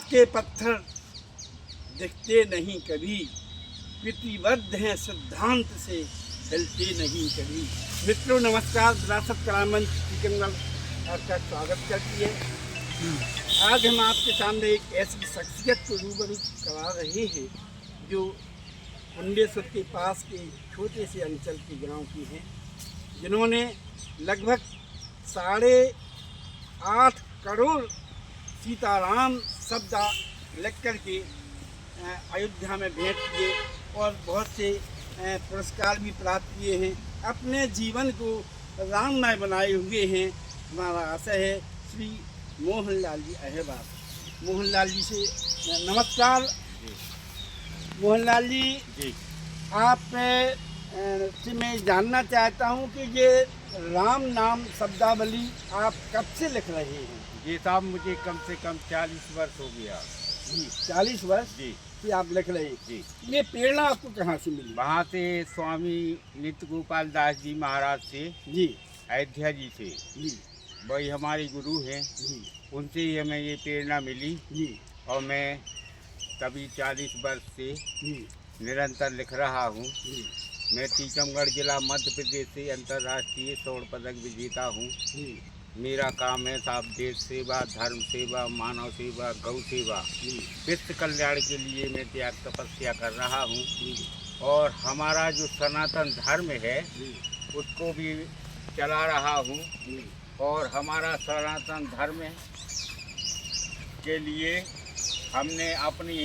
के पत्थर दिखते नहीं कभी, प्रतिबद्ध हैं सिद्धांत से हिलते नहीं कभी। मित्रों नमस्कार, विरासत कलामंच टीकमगढ़ आपका स्वागत करती है। आज हम आपके सामने एक ऐसी शख्सियत को रूबरू करा रहे हैं जो कुंडेश्वर के पास के छोटे से अंचल के गांव की हैं, जिन्होंने लगभग 8.5 करोड़ सीताराम शब्द लिख कर के अयोध्या में भेंट किए और बहुत से पुरस्कार भी प्राप्त किए हैं। अपने जीवन को राममय बनाए हुए हैं। हमारा आशय है श्री मोहनलाल जी अहिरबार। मोहनलाल जी से नमस्कार। मोहनलाल जी, आप से मैं जानना चाहता हूँ कि ये राम नाम शब्दावली आप कब से लिख रहे हैं? जी साहब, मुझे कम से कम 40 वर्ष हो गया। जी 40 वर्ष जी से आप लिख रहे हैं। जी। ये प्रेरणा आपको कहाँ से मिली? वहाँ से स्वामी नित्य गोपाल दास जी महाराज से, जी अयोध्या जी से, जी वही हमारे गुरु हैं। जी उनसे ही हमें ये प्रेरणा मिली जी और मैं तभी 40 वर्ष से जी निरंतर लिख रहा हूँ। जी मैं टीकमगढ़ जिला मध्य प्रदेश से अंतर्राष्ट्रीय स्वर्ण पदक विजेता हूँ। जी मेरा काम है साहब देश सेवा, धर्म सेवा, मानव सेवा, गौ सेवा, विश्व कल्याण के लिए मैं त्याग तपस्या कर रहा हूँ। और हमारा जो सनातन धर्म है उसको भी चला रहा हूँ। और हमारा सनातन धर्म के लिए हमने अपनी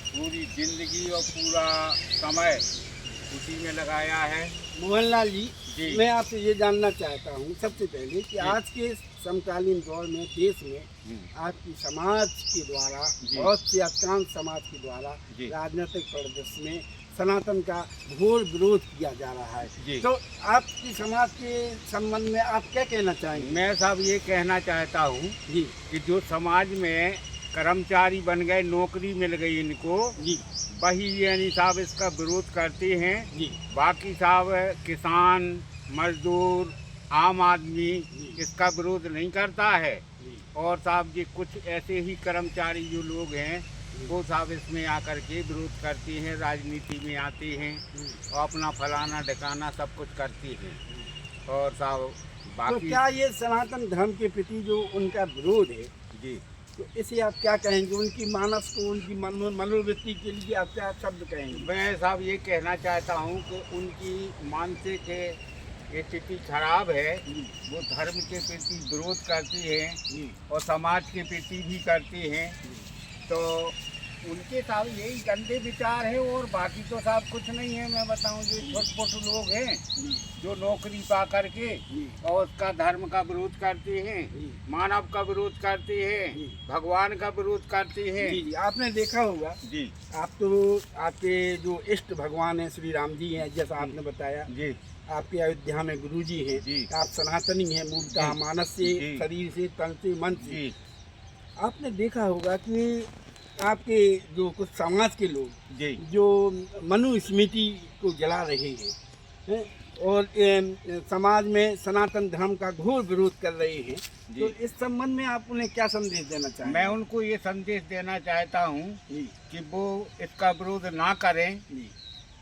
पूरी जिंदगी और पूरा समय उसी में लगाया है। मोहनलाल जी, जी। मैं आपसे ये जानना चाहता हूँ सबसे पहले कि आज के समकालीन दौर में देश में आपकी समाज के द्वारा, बहुत से अधिकांश समाज के द्वारा राजनीतिक परिदृश्य में सनातन का घोर विरोध किया जा रहा है। तो आपकी समाज के संबंध में आप क्या कहना चाहेंगे? मैं साहब ये कहना चाहता हूँ जी कि जो समाज में कर्मचारी बन गए, नौकरी मिल गई इनको, जी वही यानी साहब इसका विरोध करते हैं। जी बाकी साहब किसान, मजदूर, आम आदमी इसका विरोध नहीं करता है। और साहब जी कुछ ऐसे ही कर्मचारी जो लोग हैं वो साहब इसमें आकर के विरोध करते हैं, राजनीति में आते हैं और अपना फलाना ढकाना सब कुछ करते हैं। और साहब तो बाकी क्या ये सनातन धर्म के प्रति जो उनका विरोध है, जी, तो इसे आप क्या कहेंगे? उनकी मानस को, उनकी मनोवृत्ति के लिए आप क्या शब्द कहेंगे? मैं साहब ये कहना चाहता हूँ कि उनकी मानसिक स्थिति खराब है। वो धर्म के प्रति विरोध करती हैं और समाज के प्रति भी करती हैं। तो उनके साहब यही गंदे विचार है और बाकी तो साहब कुछ नहीं है। मैं बताऊं जो छोटे लोग हैं जो नौकरी पा करके और उसका धर्म का विरोध करते हैं, मानव का विरोध करते हैं, भगवान का विरोध करते हैं। जी जी, आपने देखा होगा जी, आप तो, आपके जो इष्ट भगवान हैं श्री राम जी हैं, जैसा आपने बताया। जी, आपके अयोध्या में गुरु जी हैं। जी। आप सनातनी हैं मूलतः, मानस से, जी। शरीर से, तन से, मन से। जी, आपने देखा होगा कि आपके जो कुछ समाज के लोग जी, जो मनुस्मृति को जला रहे हैं और समाज में सनातन धर्म का घोर विरोध कर रहे हैं, तो इस संबंध में आप उन्हें क्या संदेश देना चाहेंगे? मैं उनको ये संदेश देना चाहता हूँ कि वो इसका विरोध ना करें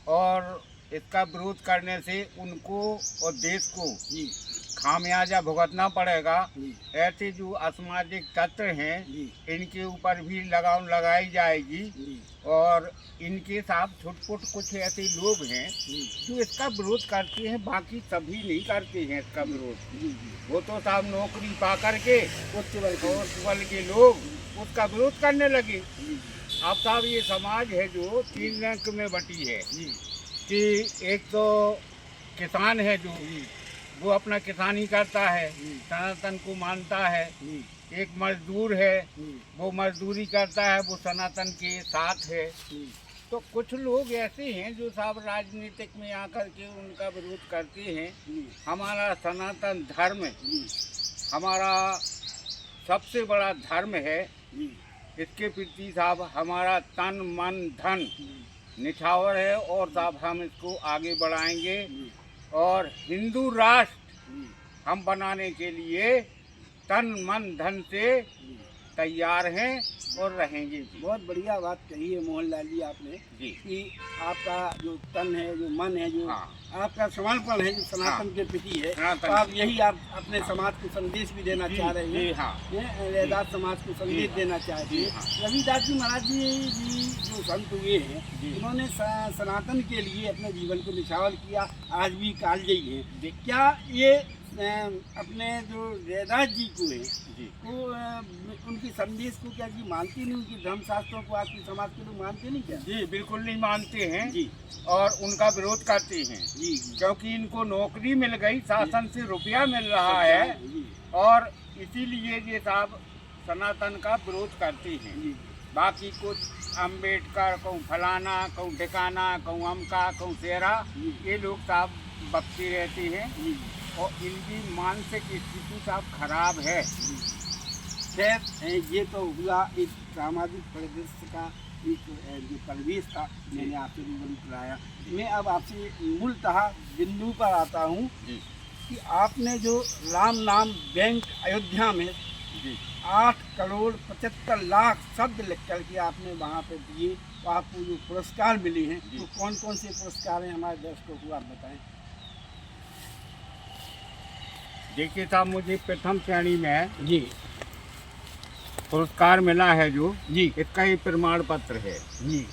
और इसका विरोध करने से उनको और देश को खामियाजा भुगतना पड़ेगा। ऐसे जो असामाजिक तत्व हैं इनके ऊपर भी लगाम लगाई जाएगी और इनके साथ छुटपुट कुछ ऐसे लोग हैं जो इसका विरोध करते हैं, बाकी सभी नहीं करते हैं इसका विरोध। वो तो साहब नौकरी पा करके उच्च वर्ग के लोग उसका विरोध करने लगे। अब साहब ये समाज है जो 3 रैंक में बटी है कि एक तो किसान है जो वो अपना किसानी करता है, सनातन को मानता है। एक मजदूर है, वो मजदूरी करता है, वो सनातन के साथ है। तो कुछ लोग ऐसे हैं जो साहब राजनीतिक में आकर के उनका विरोध करते हैं। हमारा सनातन धर्म हमारा सबसे बड़ा धर्म है। इसके प्रति साहब हमारा तन मन धन निछावर है और साहब हम इसको आगे बढ़ाएंगे और हिंदू राष्ट्र हम बनाने के लिए तन मन धन से तैयार हैं और रहेंगे भी। बहुत बढ़िया बात कही है मोहनलाल जी आपने जी। कि आपका जो तन है, जो मन है, जो हाँ। आपका समर्पण है, जो सनातन हाँ। के प्रति है, सनातन तो आप यही आप अपने हाँ। समाज को संदेश भी देना जी, चाह रहे हैं। जी, हाँ। रैदास समाज को संदेश जी, देना चाहते जी, हैं। हाँ। रविदास जी महाराज जी जो संत हुए हैं, जी। उन्होंने सनातन के लिए अपने जीवन को निछावर किया, आज भी कालजयी हैं। जी। क्या ये अपने जो रैदास जी को है, जी। वो उनकी संदेश को क्या जी मानते नहीं, उनकी धर्मशास्त्रों को आपकी समाज के लोग मानते नहीं क्या? जी बिल्कुल नहीं मानते हैं जी और उनका विरोध करते हैं, जी जी क्योंकि इनको नौकरी मिल गई, शासन से रुपया मिल रहा है जी और इसीलिए ये साहब सनातन का विरोध करते हैं। जी बाकी कुछ अम्बेडकर कहूँ फलाना, कहूँ ठिकाना, कहूँ अमका, कहूँ सेरा, जी। ये लोग साहब बकते रहते हैं जी और इनकी मानसिक स्थिति साहब खराब है। खैर ये तो हुआ एक सामाजिक परिदृश्य का एक जो परिवेश था, मैंने आपसे रूबरू कराया। मैं अब आपसे मूलतः बिंदु पर आता हूँ जी। कि आपने जो राम नाम बैंक अयोध्या में जी। 8,75,00,000 शब्द लिख करके आपने वहाँ पे दिए, तो आपको जो पुरस्कार मिले हैं, जी। तो कौन कौन से पुरस्कार हैं हमारे दर्शकों को आप बताएं। देखिए साहब, मुझे प्रथम श्रेणी में जी पुरस्कार मिला है जो जी इसका ही प्रमाण पत्र है। जी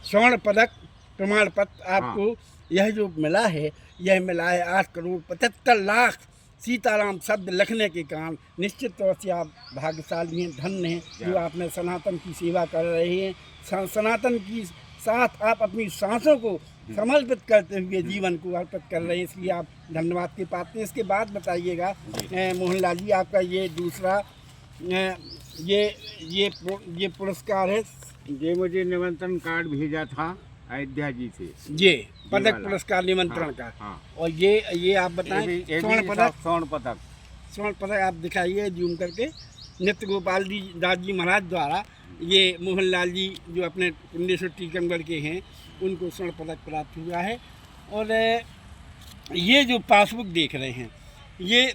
स्वर्ण पदक प्रमाण पत्र आपको यह जो मिला है, यह मिला है 8,75,00,000 सीताराम शब्द लिखने के कारण। निश्चित तौर से आप भाग्यशाली हैं, धन्य हैं, जो आपने सनातन की सेवा कर रहे हैं। सनातन की साथ आप अपनी सांसों को समर्पित करते हुए जीवन को अर्पित कर रहे हैं, इसलिए आप धन्यवाद के पात्र हैं। इसके बाद बताइएगा मोहनलाल जी, आपका ये दूसरा ये पुरस्कार है, ये मुझे निमंत्रण कार्ड भेजा था अयोध्या जी से, ये पदक वाला। पुरस्कार निमंत्रण का। हाँ। और ये आप बताएं, स्वर्ण पदक। स्वर्ण पदक। स्वर्ण पदक आप दिखाइए जूम करके। नित्य गोपाल जी दास जी महाराज द्वारा ये मोहनलाल जी जो अपने कुंडेश्वर टीकमगढ़ के हैं, उनको स्वर्ण पदक प्राप्त हुआ है। और ये जो पासबुक देख रहे हैं, ये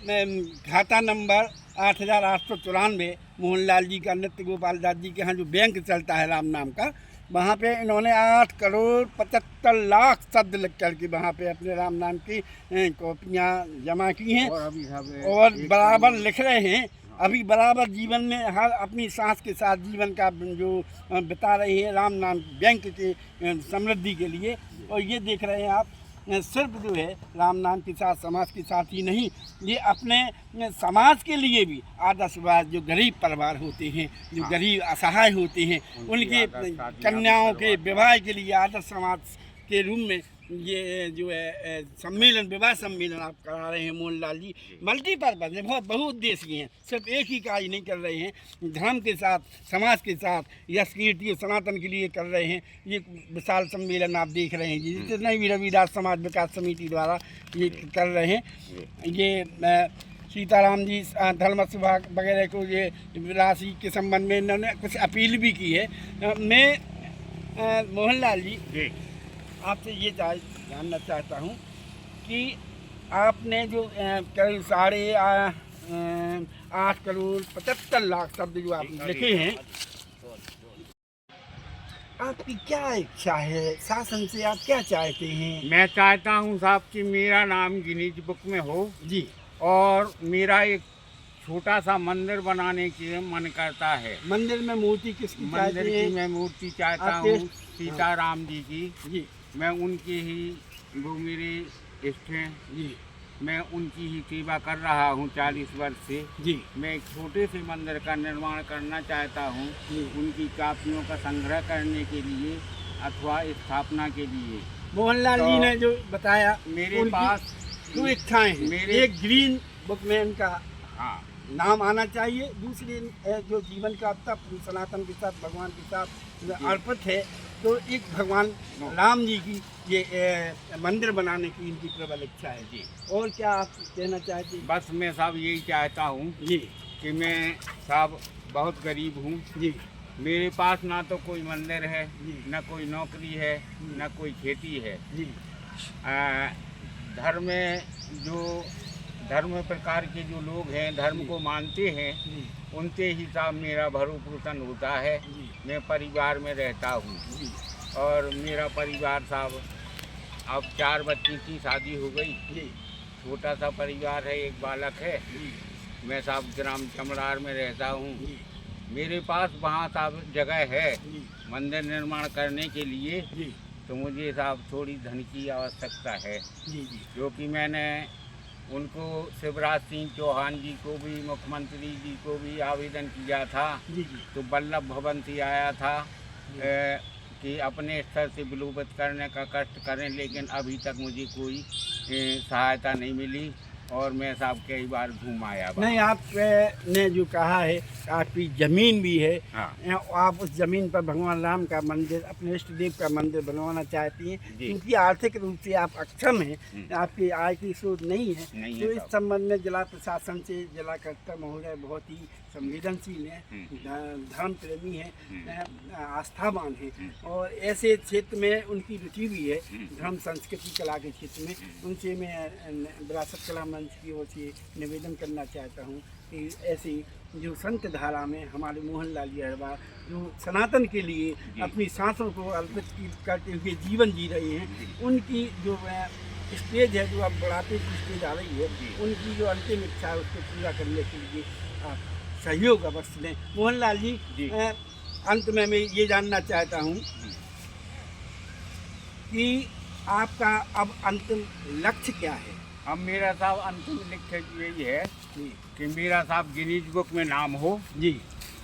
खाता नंबर 8,894 मोहनलाल जी का, नित्य गोपाल दास जी के यहाँ जो बैंक चलता है राम नाम का, वहाँ पे इन्होंने 8,75,00,000 शब्द लिख करके वहाँ पे अपने राम नाम की कॉपियाँ जमा की हैं और बराबर लिख रहे हैं। अभी बराबर जीवन में हर अपनी सांस के साथ जीवन का जो बिता रहे हैं राम नाम बैंक के समृद्धि के लिए। और ये देख रहे हैं आप, सिर्फ जो है राम नाम के साथ समाज के साथ ही नहीं, ये अपने समाज के लिए भी आदर्शवाद, जो गरीब परिवार होते हैं, जो गरीब असहाय होते हैं, उनके कन्याओं के विवाह के लिए आदर्श समाज के रूप में ये जो है सम्मेलन, विवाह सम्मेलन आप करा रहे हैं मोहनलाल जी। मल्टीपर्पज है, बहुत बहुउद्देशीय हैं, सिर्फ एक ही कार्य नहीं कर रहे हैं, धर्म के साथ, समाज के साथ, यश कीर्ति सनातन के लिए कर रहे हैं। ये विशाल सम्मेलन आप देख रहे हैं जी, जितने भी रविदास समाज विकास समिति द्वारा ये कर रहे हैं। ये सीताराम जी धर्म सभा वगैरह को ये राशि के संबंध में इन्होंने कुछ अपील भी की है। मैं मोहनलाल जी आपसे ये जानना चाहता हूँ कि आपने जो करीब 8,75,00,000 शब्द जो आप लिखे हैं, आपकी क्या इच्छा है, शासन से आप क्या चाहते हैं? मैं चाहता हूँ साहब कि मेरा नाम गिनीज बुक में हो जी, और मेरा एक छोटा सा मंदिर बनाने की मन करता है। मंदिर में मूर्ति किसकी मंदिर चाहते की हैं? मैं मूर्ति चाहता आपके- हूँ सीताराम जी की। जी मैं उनकी ही, वो मेरे इष्ट हैं, जी मैं उनकी ही सेवा कर रहा हूँ 40 वर्ष से। जी मैं एक छोटे से मंदिर का निर्माण करना चाहता हूँ, जी। उनकी कापियों का संग्रह करने के लिए अथवा स्थापना के लिए। मोहनलाल जी तो ने जो बताया, मेरे उनकी पास दो इच्छाएं हैं। मेरे- एक ग्रीन बुक में इनका हाँ नाम आना चाहिए, दूसरी जो जीवन का तप सनातन के साथ, भगवान के साथ अर्पित है, तो एक भगवान राम जी की ये मंदिर बनाने की इनकी प्रबल इच्छा है जी। और क्या आप कहना चाहते हैं? बस मैं साहब यही चाहता हूँ जी कि मैं साहब बहुत गरीब हूँ, जी मेरे पास ना तो कोई मंदिर है, जी। न कोई नौकरी है, न कोई खेती है। जी घर में जो धर्म प्रकार के जो लोग हैं, धर्म को मानते हैं, जी उनसे ही साहब मेरा भरण पोषण होता है। जी मैं परिवार में रहता हूँ जी और मेरा परिवार साहब अब 4 बच्ची की शादी हो गई। जी छोटा सा परिवार है, एक बालक है। जी मैं साहब ग्राम चमड़ार में रहता हूँ। जी मेरे पास वहाँ साहब जगह है जी मंदिर निर्माण करने के लिए, जी तो मुझे साहब थोड़ी धन की आवश्यकता है, जी जी जो कि मैंने उनको शिवराज सिंह चौहान जी को भी, मुख्यमंत्री जी को भी आवेदन किया था। जी जी तो वल्लभ भवन से आया था कि अपने स्तर से विलोपित करने का कष्ट करें, लेकिन अभी तक मुझे कोई सहायता नहीं मिली और मैं साहब कई बार घूम आया। नहीं, आपने जो कहा है आपकी ज़मीन भी है। हाँ आप उस ज़मीन पर भगवान राम का मंदिर, अपने इष्ट देव का मंदिर बनवाना चाहती हैं, जी। क्योंकि आर्थिक रूप से आप अक्षम हैं, आपकी आय की स्रोत नहीं है। नहीं तो है इस साहब। संबंध में जिला प्रशासन से जिला कलेक्टर महोदय बहुत ही संवेदनशील हैं, धर्म प्रेमी हैं, आस्थावान हैं, और ऐसे क्षेत्र में उनकी रुचि भी है, धर्म संस्कृति कला के क्षेत्र में। उनसे मैं विरासत कला मंच की ओर से निवेदन करना चाहता हूँ कि ऐसी जो संत धारा में हमारे मोहनलाल जी अहिरवार जो सनातन के लिए अपनी सांसों को अर्पित करते हुए जीवन जी रहे हैं, उनकी जो स्टेज है, जो अब बुढ़ापे की स्टेज आ रही है, उनकी जो अंतिम इच्छा है उसको पूरा करने के लिए आप सहयोग अवश्य दें। मोहनलाल जी, अंत में मैं ये जानना चाहता हूँ कि आपका अब अंतिम लक्ष्य क्या है? अब मेरा साहब अंतिम लक्ष्य यही है कि मेरा साहब गिनीज बुक में नाम हो जी,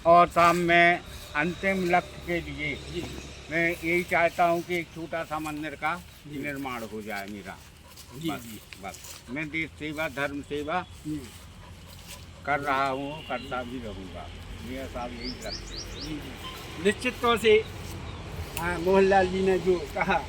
और साहब मैं अंतिम लक्ष्य के लिए जी मैं यही चाहता हूँ कि एक छोटा सा मंदिर का निर्माण हो जाए मेरा। जी बस, जी बस मैं देश सेवा, धर्म सेवा जी कर रहा हूँ, करता भी रहूँगा। मेरा साहब यही लक्ष्य है। जी। निश्चित तौर से मोहनलाल जी ने जो कहा,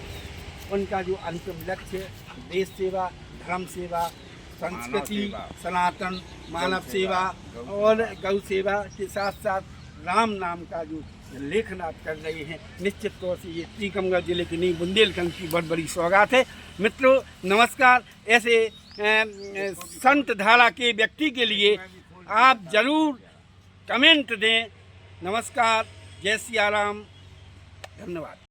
उनका जो अंतिम लक्ष्य देश सेवा, धर्म सेवा, संस्कृति, सेवा, सनातन, मानव गौ सेवा सेवा, और गौ सेवा के साथ साथ राम नाम का जो लेखन आप कर रहे हैं, निश्चित तौर से ये टीकमगढ़ जिले की नहीं, बुंदेलखंड की बहुत बड़ी सौगात है। मित्रों नमस्कार। ऐसे संत धारा के व्यक्ति के लिए आप जरूर कमेंट दें। नमस्कार, जय सिया राम, धन्यवाद।